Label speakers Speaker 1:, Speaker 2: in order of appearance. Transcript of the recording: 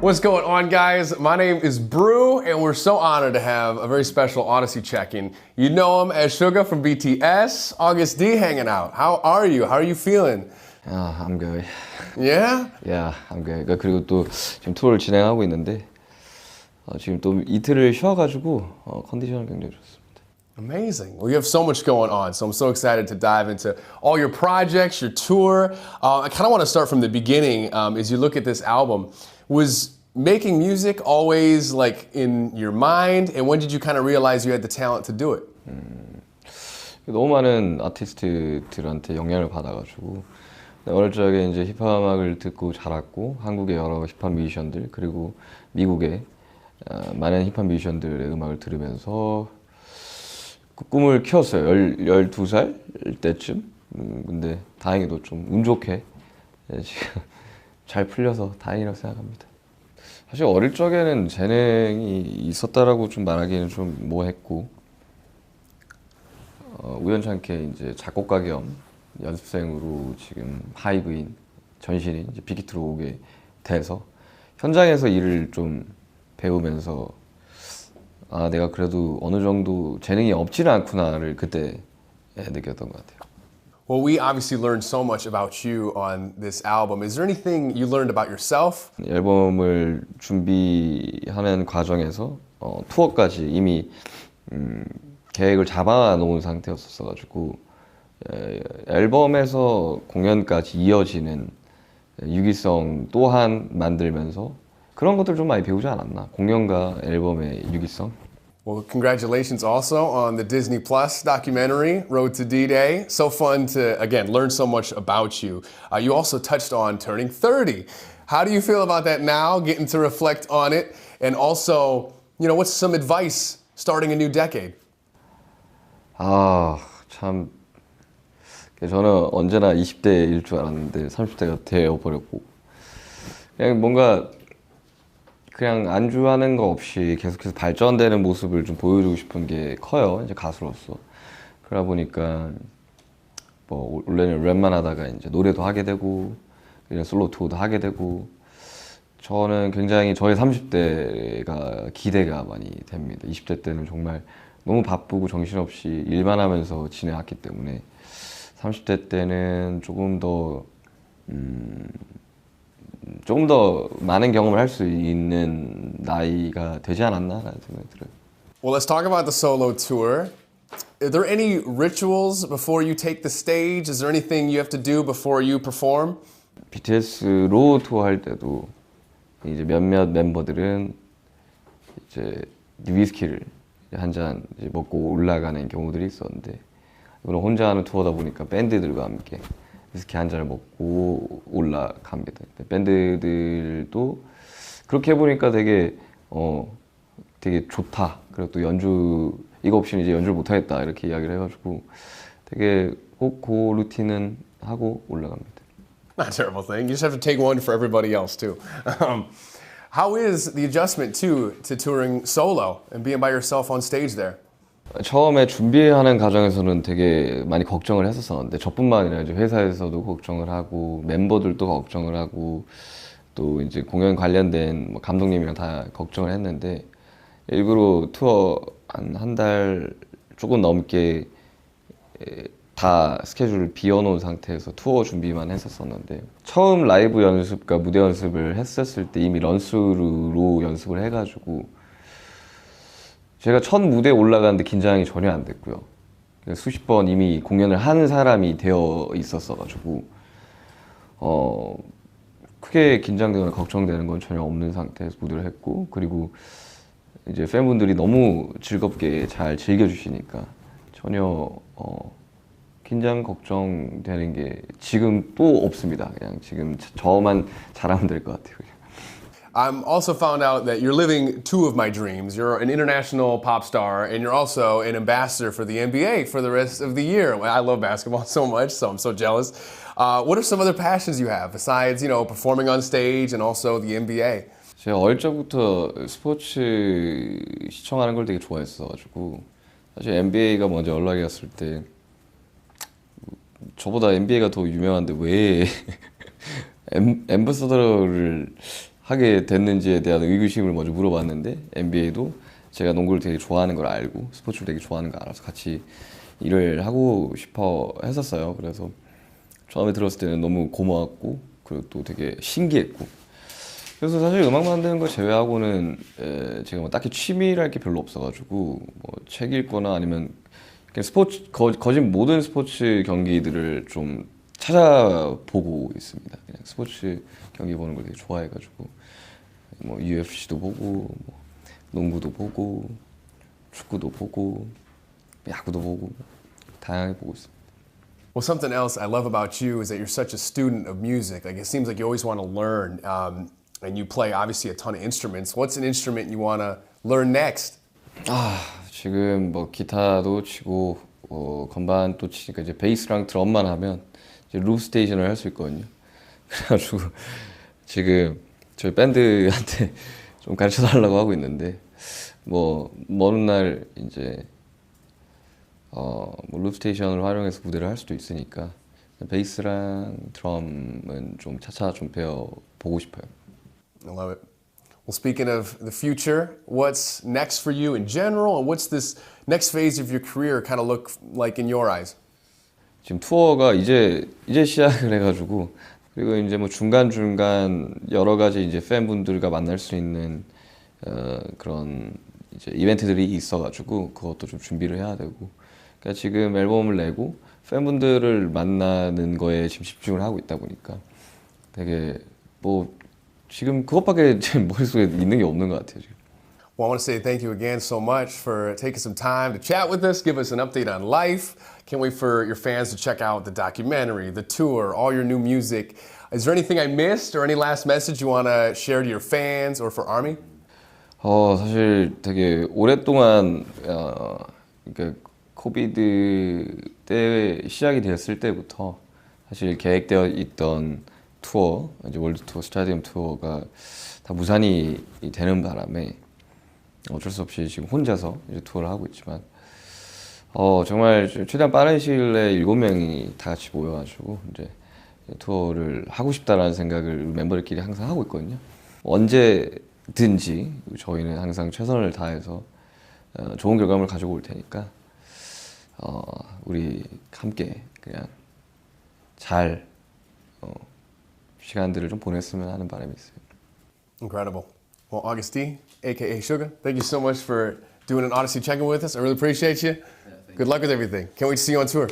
Speaker 1: What's going on, guys? My name is Brew, and we're so honored to have a very special Odyssey check-in. You know him as Suga from BTS, August D hanging out. How are you? How are you feeling?
Speaker 2: I'm good.
Speaker 1: Yeah?
Speaker 2: Yeah, I'm good. 그리고 또 지금 투어를 진행하고 있는데 지금 또 이틀을 쉬어가지고 컨디션은 굉장히 좋습니다.
Speaker 1: Amazing. Well, you have so much going on, so I'm so excited to dive into all your projects, your tour. I kind of want to start from the beginning. As you look at this album, was making music always like in your mind? And when did you kind of realize you had the talent to do it?
Speaker 2: 너무 많은 아티스트들한테 영향을 받아가지고 어릴 적에 이제 힙합 음악을 듣고 자랐고 한국의 여러 힙합 뮤지션들 그리고 미국의 많은 힙합 뮤지션들의 음악을 들으면서 그 꿈을 키웠어요. 12살 때쯤. 근데 다행히도 좀 운 좋게 지금 잘 풀려서 다행이라고 생각합니다. 사실 어릴 적에는 재능이 있었다라고 좀 말하기에는 좀 뭐했고 우연찮게 이제 작곡가 겸 연습생으로 지금 하이브인 전신인 이제 빅히트로 오게 돼서 현장에서 일을 좀 배우면서 아 내가 그래도 어느 정도 재능이 없지는 않구나를 그때 느꼈던 것 같아요.
Speaker 1: Well, we obviously learned so much about you on this album. Is there anything you learned about yourself?
Speaker 2: 앨범을 준비하는 과정에서 투어까지 이미 계획을 잡아 놓은 상태였었어가지고 앨범에서 공연까지 이어지는 유기성 또한 만들면서 그런 것들 좀 많이 배우지 않았나? 공연과 앨범의 유기성.
Speaker 1: Well, congratulations also on the Disney Plus documentary, Road to D-Day. So fun to, again, learn so much about you. You also touched on turning 30. How do you feel about that now, getting to reflect on it? And also, you know, what's some advice starting a new decade?
Speaker 2: 참 저는 언제나 20대일 줄 알았는데 30대가 되어버렸고 그냥 뭔가 그냥 안주하는 거 없이 계속해서 발전되는 모습을 좀 보여주고 싶은 게 커요. 이제 가수로서. 그러다 보니까 뭐 원래는 랩만 하다가 이제 노래도 하게 되고 이런 솔로 투어도 하게 되고 저는 굉장히 저의 30대가 기대가 많이 됩니다. 20대 때는 정말 너무 바쁘고 정신없이 일만 하면서 지내왔기 때문에 30대 때는 조금 더 많은 경험을 할 수 있는 나이가 되지 않았나라는 생각이 들어요.
Speaker 1: Well, let's talk about the solo tour. Are there any rituals before you take the stage? Is there anything you have to do before you perform?
Speaker 2: BTS로 투어할 때도 이제 몇몇 멤버들은 이제 위스키를 한 잔 먹고 올라가는 경우들이 있었는데 이번에 혼자 하는 투어다 보니까 밴드들과 함께 위스키 한 잔을 먹고 올라갑니다. 밴드들도 그렇게 해보니까 되게 좋다. 그리고 또 연주 이거 없이는 이제 연주를 못하겠다 이렇게 이야기를 해가지고 되게 꼭 그 루틴은 하고 올라갑니다.
Speaker 1: Not a terrible thing. You just have to take one for everybody else too. How is the adjustment to touring solo and being by yourself on stage there?
Speaker 2: 처음에 준비하는 과정에서는 되게 많이 걱정을 했었었는데 저뿐만 아니라 이제 회사에서도 걱정을 하고 멤버들도 걱정을 하고 또 이제 공연 관련된 감독님이랑 다 걱정을 했는데 일부러 투어 한 달 조금 넘게 다 스케줄을 비워놓은 상태에서 투어 준비만 했었었는데 처음 라이브 연습과 무대 연습을 했었을 때 이미 런스루로 연습을 해가지고 제가 첫 무대에 올라가는데 긴장이 전혀 안 됐고요. 수십 번 이미 공연을 한 사람이 되어 있었어가지고 크게 긴장되거나 걱정되는 건 전혀 없는 상태에서 무대를 했고 그리고 이제 팬분들이 너무 즐겁게 잘 즐겨주시니까 전혀 긴장 걱정되는 게 지금 또 없습니다. 그냥 지금 저만 잘하면 될 것 같아요.
Speaker 1: I'm also found out that you're living two of my dreams. You're an international pop star, and you're also an ambassador for the NBA for the rest of the year. I love basketball so much, so I'm so jealous. What are some other passions you have besides, you know, performing on stage and also the NBA?
Speaker 2: 제가 어릴 적부터 스포츠 시청하는 걸 되게 좋아했어가지고 사실 NBA가 먼저 연락이 왔을 때 저보다 NBA가 더 유명한데 왜 엠버서더를 하게 됐는지에 대한 의구심을 먼저 물어봤는데 NBA도 제가 농구를 되게 좋아하는 걸 알고 스포츠를 되게 좋아하는 걸 알아서 같이 일을 하고 싶어 했었어요. 그래서 처음에 들었을 때는 너무 고마웠고 그리고 또 되게 신기했고 그래서 사실 음악 만드는 거 제외하고는 제가 뭐 딱히 취미랄 게 별로 없어가지고 뭐 책 읽거나 아니면 그냥 스포츠 거진 모든 스포츠 경기들을 좀 찾아보고 있습니다. 그냥 스포츠 경기 보는 걸 되게 좋아해가지고 뭐 UFC도 보고 뭐 농구도 보고 축구도 보고 야구도 보고 다양하게 보고 있습니다.
Speaker 1: Well, something else I love about you is that you're such a student of music. Like it seems like you always want to learn, and you play obviously a ton of instruments. What's an instrument you want to learn next?
Speaker 2: 지금 뭐 기타도 치고 건반도 치니까 이제 베이스랑 드럼만 하면 이제 룹 스테이션을 할 수 있거든요. 그래가지고 지금 저희 밴드한테 좀 가르쳐 달라고 하고 있는데 뭐 먼 날 이제 뭐 룹 스테이션을 활용해서 무대를 할 수도 있으니까 베이스랑 드럼은 좀 차차 좀 배워 보고 싶어요.
Speaker 1: I love it. Well, speaking of the future, what's next for you in general, and what's this next phase of your career kind of look like in your eyes?
Speaker 2: 지금 투어가 이제 시작을 해가지고 그리고 이제 뭐 중간중간 여러 가지 이제 팬분들과 만날 수 있는 그런 이제 이벤트들이 있어가지고 그것도 좀 준비를 해야 되고 그러니까 지금 앨범을 내고 팬분들을 만나는 거에 지금 집중을 하고 있다 보니까 되게 뭐 지금 그것밖에 제 머릿속에 있는 게 없는 것 같아요 지금.
Speaker 1: Well, I want to say thank you again so much for taking some time to chat with us, give us an update on life. Can't wait for your fans to check out the documentary, the tour, all your new music. Is there anything I missed or any last message you want to share to your fans or for Army?
Speaker 2: 사실 되게 오랫동안 그러니까 코비드 때 시작이 되었을 때부터 사실 계획되어 있던 투어, 이제 월드 투어, 스타디움 투어가 다 무산이 되는 바람에 어쩔 수 없이 지금 혼자서 이제 투어를 하고 있지만 정말 최대한 빠른 시일 내에 7명이 다 같이 모여가지고 이제 투어를 하고 싶다라는 생각을 멤버들끼리 항상 하고 있거든요. 언제든지 저희는 항상 최선을 다해서 좋은 결과물을 가지고 올 테니까 우리 함께 그냥 잘 시간들을 좀 보냈으면 하는 바람이 있어요.
Speaker 1: Incredible. Well, August D, aka Sugar, thank you so much for doing an Odyssey check-in with us. I really appreciate you. Good luck with everything. Can't wait to see you on tour.